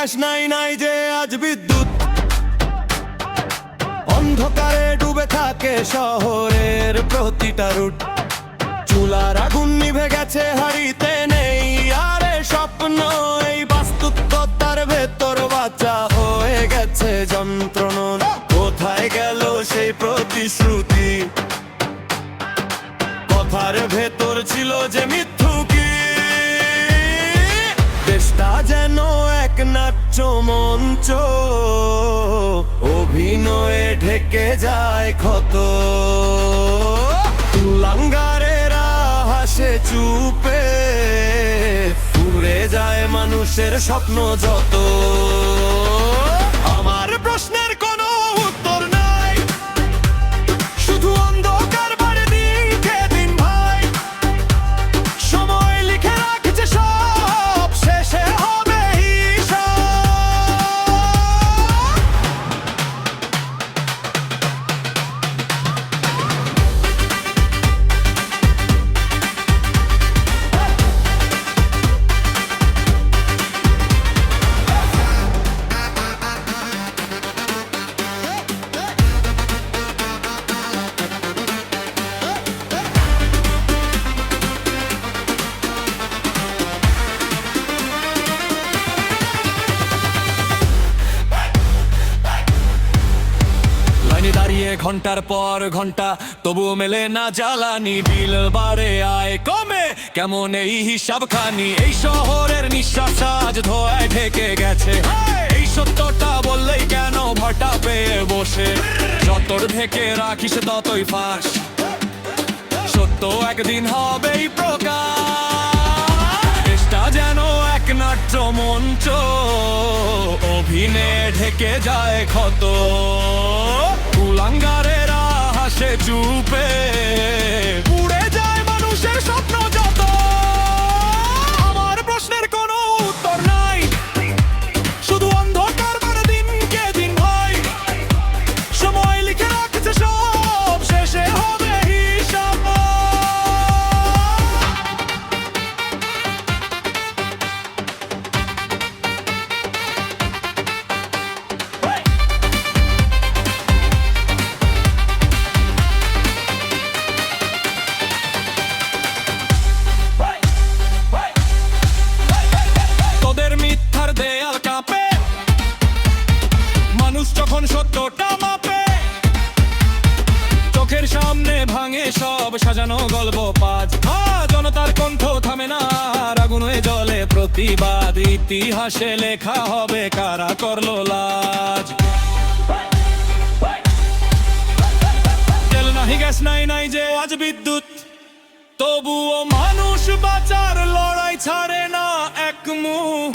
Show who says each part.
Speaker 1: Gas নাই, নাই যে আজ বিদ্যুৎ। অন্ধকারে ডুবে থাকে শহরের প্রতিটা রুট। চুলার আগুন নিভে গেছে, হাড়িতে নেই আরে স্বপ্ন। এই বাস্তবতার ভেতর বাঁচা হয়ে গেছে যন্ত্রণা। কোথায় গেল সেই প্রতিশ্রুতি? কথার ভেতর ছিল যে মিথ্যুকি। দেশটা যেন এক নাট্য মঞ্চ, অভিনয়ে ঢেকে যায় ক্ষত। কুলাঙ্গারেরা হাসে চুপে, উড়ে যায় মানুষের স্বপ্ন যত। আমার প্রশ্নের কোনো উত্তর নাই, শুধু অন্ধকার বাড়ে দিকে দিন ভাই। সময় লিখে রাখছে সব, শেষে হবে হিসাব। দাঁড়িয়ে ঘন্টার পর ঘন্টা, তবুও মেলে না জ্বালানি। বিল বাড়ে আয় কমে, কেমন এই হিসাব খানি? এই শহরের নিঃশ্বাস আজ ধোঁয়ায় ঢেকে গেছে। এই সত্যটা বললেই কেন ভরটা পেয়ে বসে? যতর ঢেকে রাখিস ততই ফাঁস, সত্য একদিন হবেই প্রকাশ। দেশটা যেন এক নাট্য মঞ্চ, অভিনয়ে ঢেকে যায় ক্ষত। কুলাঙ্গারেরা হাসে চুপে, উড়ে যায় মানুষের স্বপ্ন যত। আমার প্রশ্নের কোনো উত্তর নাই, শুধু অন্ধকার বাড়ে দিনকে দিন ভাই। সময় লিখে রাখছে সব, শেষে হবে হিসাব। দেয়াল কাঁপে, মানুষ যখন সত্যটা মাপে। চোখের সামনে ভাঙে সব সাজানো গল্প পাজ। জনতার কণ্ঠ থামে না, আগুন হয়ে জ্বলে প্রতিবাদ। ইতিহাসে লেখা হবে কারা করলো লাজ। তেল নাহি গ্যাস নাই, নাই যে আজ বিদ্যুৎ। তবুও মানুষ বাঁচার লড়াই ছাড়ে না এক মুহূর্ত।